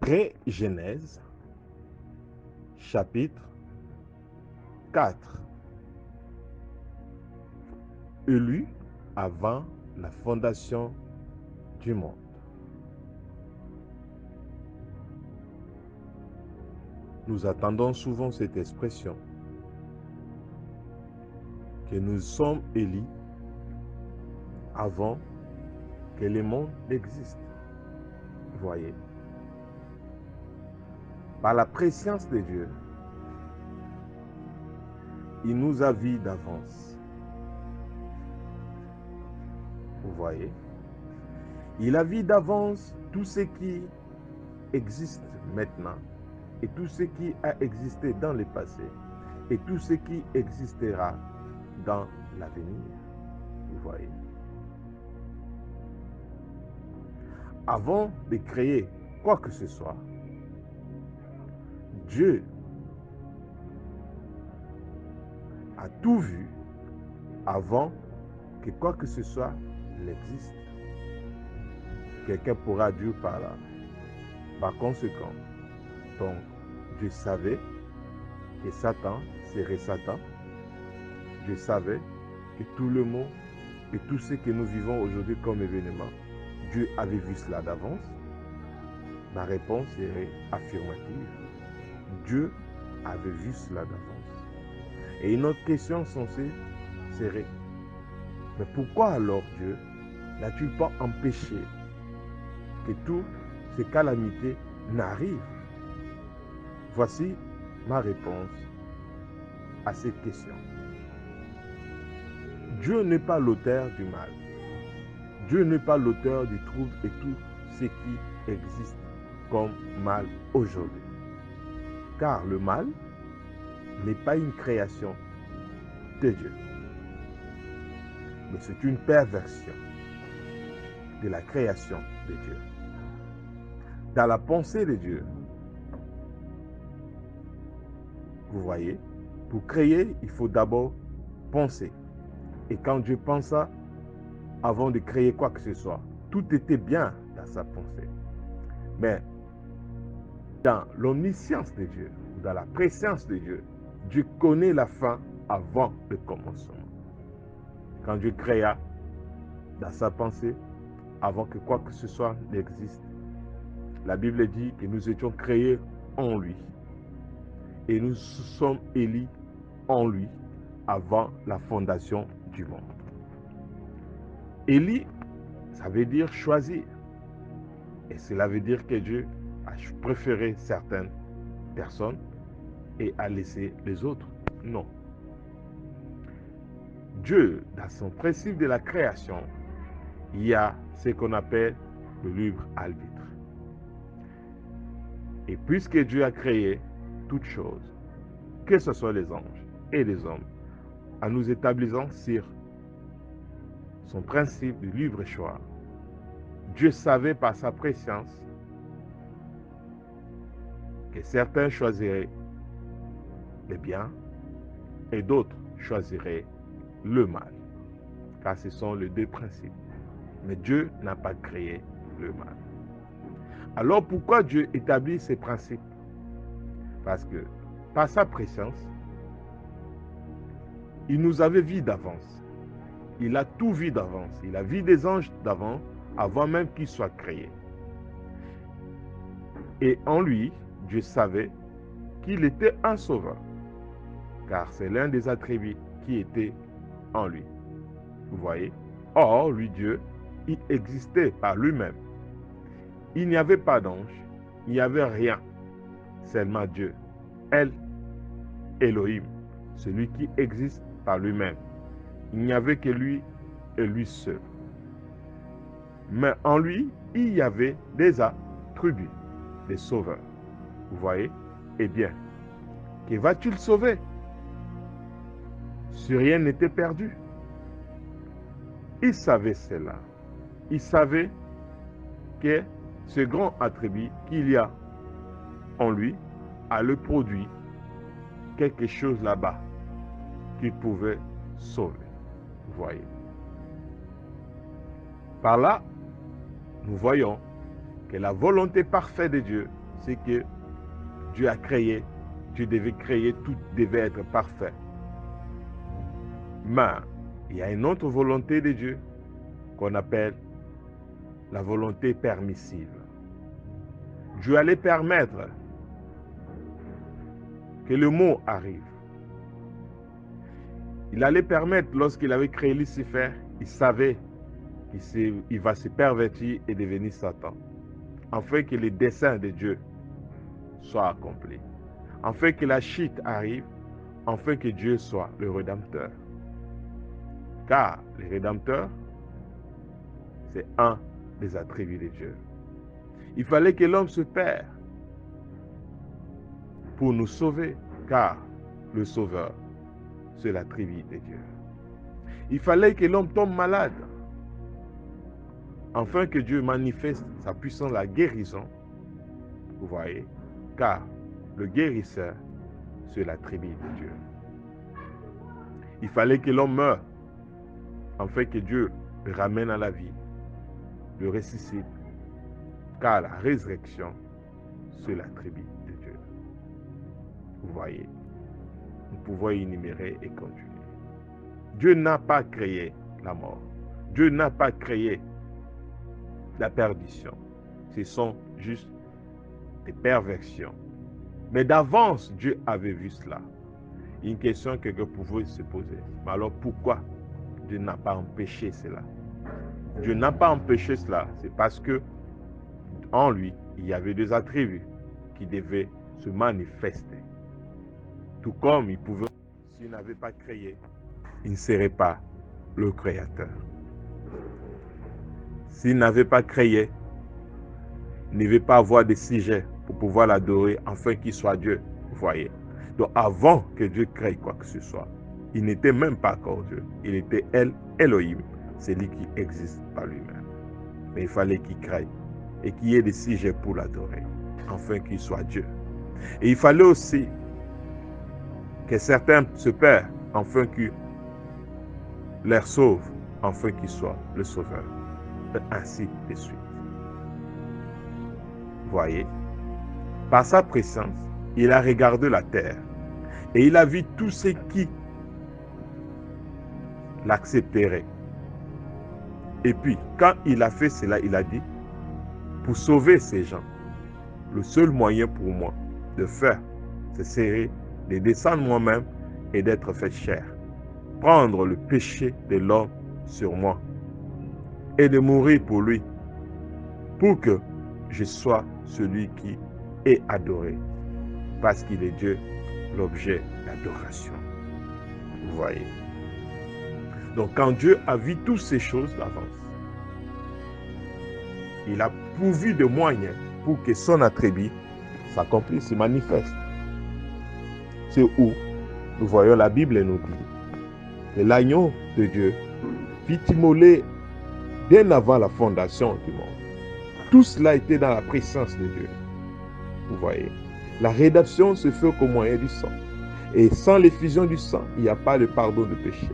Pré-Genèse, chapitre 4. Élu avant la fondation du monde. Nous attendons souvent cette expression que nous sommes élus avant que le monde n'existe. Voyez, par la préscience de Dieu, il nous a vus d'avance. Vous voyez, il a vu d'avance tout ce qui existe maintenant et tout ce qui a existé dans le passé et tout ce qui existera dans l'avenir. Vous voyez. Avant de créer quoi que ce soit, Dieu a tout vu avant que quoi que ce soit n'existe. Quelqu'un pourra dire par là. Par conséquent, donc Dieu savait que Satan serait Satan. Dieu savait que tout le monde et tout ce que nous vivons aujourd'hui comme événement, Dieu avait vu cela d'avance. Ma réponse serait affirmative. Dieu avait vu cela d'avance. Et une autre question sensée serait, mais pourquoi alors Dieu n'a-t-il pas empêché que toutes ces calamités n'arrivent? Voici ma réponse à cette question. Dieu n'est pas l'auteur du mal. Dieu n'est pas l'auteur du trouble et tout ce qui existe comme mal aujourd'hui. Car le mal n'est pas une création de Dieu, mais c'est une perversion de la création de Dieu. Dans la pensée de Dieu, vous voyez, pour créer, il faut d'abord penser. Et quand Dieu pensa, avant de créer quoi que ce soit, tout était bien dans sa pensée. Mais dans l'omniscience de Dieu, dans la préscience de Dieu, Dieu connaît la fin avant le commencement. Quand Dieu créa dans sa pensée, avant que quoi que ce soit n'existe, la Bible dit que nous étions créés en lui. Et nous sommes élus en lui avant la fondation du monde. Élu, ça veut dire choisir. Et cela veut dire que Dieu a préféré certaines personnes et a laissé les autres. Non. Dieu, dans son principe de la création, il y a ce qu'on appelle le libre arbitre. Et puisque Dieu a créé toutes choses, que ce soit les anges et les hommes, en nous établissant sur son principe du libre choix, Dieu savait par sa préscience que certains choisiraient le bien et d'autres choisiraient le mal, car ce sont les deux principes. Mais Dieu n'a pas créé le mal. Alors pourquoi Dieu établit ces principes? Parce que par sa préscience, il nous avait vu d'avance. Il a tout vu d'avance. Il a vu des anges d'avant, avant même qu'ils soient créés. Et en lui, Dieu savait qu'il était un sauveur, car c'est l'un des attributs qui était en lui. Vous voyez? Or, lui, Dieu, il existait par lui-même. Il n'y avait pas d'ange, il n'y avait rien, seulement Dieu, El Elohim, celui qui existe par lui-même. Il n'y avait que lui et lui seul. Mais en lui, il y avait des attributs, des sauveurs. Vous voyez? Eh bien, que va-t-il sauver? Si rien n'était perdu. Il savait cela. Il savait que ce grand attribut qu'il y a en lui allait produire quelque chose là-bas qu'il pouvait sauver. Vous voyez. Par là, nous voyons que la volonté parfaite de Dieu c'est que Dieu a créé, Dieu devait créer, tout devait être parfait. Mais il y a une autre volonté de Dieu qu'on appelle la volonté permissive. Dieu allait permettre que le mot arrive. Il allait permettre, lorsqu'il avait créé Lucifer, il savait qu'il va se pervertir et devenir Satan, afin que les desseins de Dieu soient accomplis, afin que la chute arrive, afin que Dieu soit le Rédempteur. Car le Rédempteur, c'est un des attributs de Dieu. Il fallait que l'homme se perde pour nous sauver, car le Sauveur, c'est l'attribut de Dieu. Il fallait que l'homme tombe malade, afin que Dieu manifeste sa puissance, la guérison. Vous voyez, car le guérisseur, c'est l'attribut de Dieu. Il fallait que l'homme meure, afin que Dieu le ramène à la vie, le ressuscite, car la résurrection, c'est l'attribut de Dieu. Vous voyez, nous pouvons énumérer et continuer. Dieu n'a pas créé la mort. Dieu n'a pas créé la perdition. Ce sont juste des perversions. Mais d'avance, Dieu avait vu cela. Une question que quelqu'un pouvait se poser. Mais alors pourquoi Dieu n'a pas empêché cela? Dieu n'a pas empêché cela. C'est parce que en lui, il y avait des attributs qui devaient se manifester. Tout comme il pouvait, s'il n'avait pas créé, il ne serait pas le Créateur. S'il n'avait pas créé, il ne devait pas avoir de sujet pour pouvoir l'adorer afin qu'il soit Dieu. Vous voyez. Donc avant que Dieu crée quoi que ce soit, il n'était même pas encore Dieu. Il était Elohim, c'est lui qui existe par lui-même. Mais il fallait qu'il crée et qu'il y ait des sujets pour l'adorer, afin qu'il soit Dieu. Et il fallait aussi que certains se perdent, afin qu'il leur sauve, afin qu'il soit le sauveur. Et ainsi de suite. Voyez, par sa présence, il a regardé la terre et il a vu tous ceux qui l'accepteraient. Et puis, quand il a fait cela, il a dit, pour sauver ces gens, le seul moyen pour moi de faire, ce serait de descendre moi-même et d'être fait chair, prendre le péché de l'homme sur moi et de mourir pour lui, pour que je sois celui qui est adoré, parce qu'il est Dieu, l'objet d'adoration. Vous voyez. Donc quand Dieu a vu toutes ces choses d'avance, il a pourvu de moyens pour que son attribut s'accomplisse, se manifeste. C'est où nous voyons la Bible nous dit que l'agneau de Dieu fit immoler bien avant la fondation du monde. Tout cela était dans la présence de Dieu. Vous voyez, la rédemption se fait qu'au moyen du sang. Et sans l'effusion du sang, il n'y a pas de pardon de péché.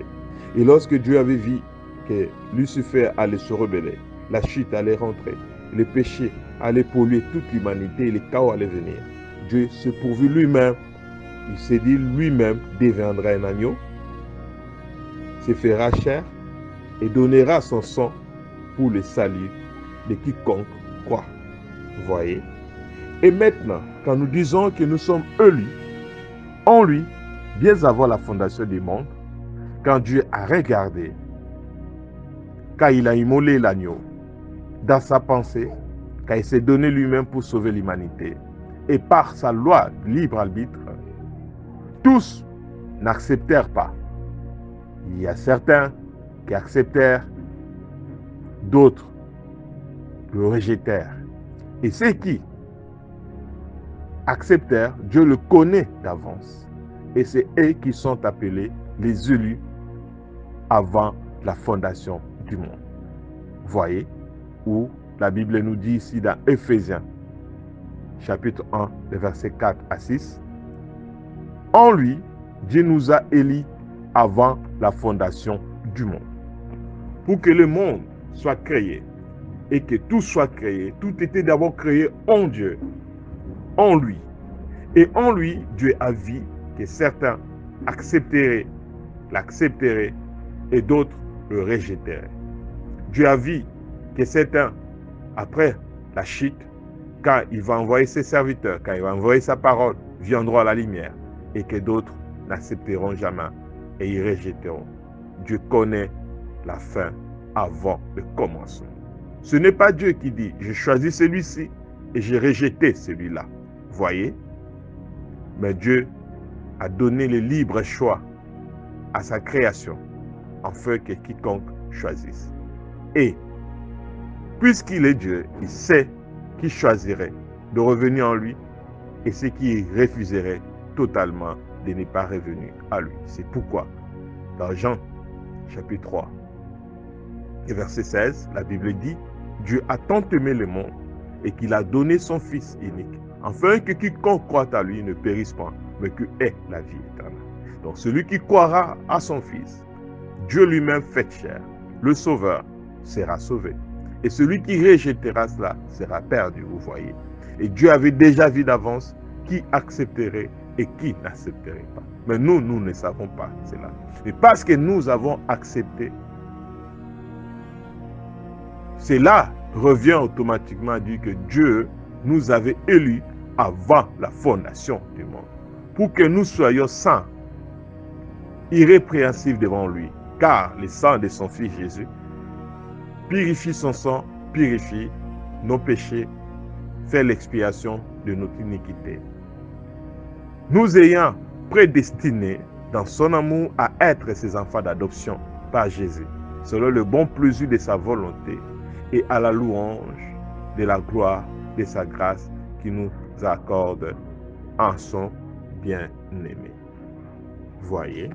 Et lorsque Dieu avait vu que Lucifer allait se rebeller, la chute allait rentrer, le péché allait polluer toute l'humanité et le chaos allait venir, Dieu se pourvu lui-même. Il s'est dit lui-même deviendra un agneau, se fera chair et donnera son sang pour le salut de quiconque croit. Vous voyez? Et maintenant, quand nous disons que nous sommes élus en lui, bien avant la fondation du monde, quand Dieu a regardé, quand il a immolé l'agneau dans sa pensée, quand il s'est donné lui-même pour sauver l'humanité, et par sa loi libre arbitre, tous n'acceptèrent pas. Il y a certains qui acceptèrent, d'autres le rejetèrent. Et ceux qui acceptèrent, Dieu le connaît d'avance. Et c'est eux qui sont appelés les élus avant la fondation du monde. Voyez, où la Bible nous dit ici dans Éphésiens, chapitre 1, les versets 4 à 6, en lui, Dieu nous a élus avant la fondation du monde. Pour que le monde soit créé et que tout soit créé, tout était d'abord créé en Dieu. en lui. Et en lui, Dieu a vu que certains l'accepteraient et d'autres le rejetteraient. Dieu a vu que certains, après la chute, quand il va envoyer ses serviteurs, quand il va envoyer sa parole, viendront à la lumière, et que d'autres n'accepteront jamais et ils rejetteront. Dieu connaît la fin avant le commencement. Ce n'est pas Dieu qui dit, j'ai choisi celui-ci et j'ai rejeté celui-là. Voyez? Mais Dieu a donné le libre choix à sa création, afin que quiconque choisisse. Et puisqu'il est Dieu, il sait qui choisirait de revenir en lui et ceux qui refuseraient totalement de ne pas revenir à lui. C'est pourquoi, dans Jean chapitre 3 et verset 16, la Bible dit, Dieu a tant aimé le monde et qu'il a donné son Fils unique, afin que quiconque croit à lui ne périsse pas, mais que ait la vie éternelle. Donc celui qui croira à son Fils, Dieu lui-même fait chair, le Sauveur, sera sauvé. Et celui qui rejettera cela sera perdu, vous voyez. Et Dieu avait déjà vu d'avance qui accepterait et qui n'accepterait pas. Mais nous ne savons pas cela. Et parce que nous avons accepté, cela revient automatiquement à dire que Dieu nous avait élus avant la fondation du monde, pour que nous soyons saints, irrépréhensibles devant lui, car le sang de son Fils Jésus purifie son sang, purifie nos péchés, fait l'expiation de notre iniquité. Nous ayant prédestinés dans son amour à être ses enfants d'adoption par Jésus, selon le bon plaisir de sa volonté et à la louange de la gloire de sa grâce qui nous accorde en son bien-aimé. Voyez.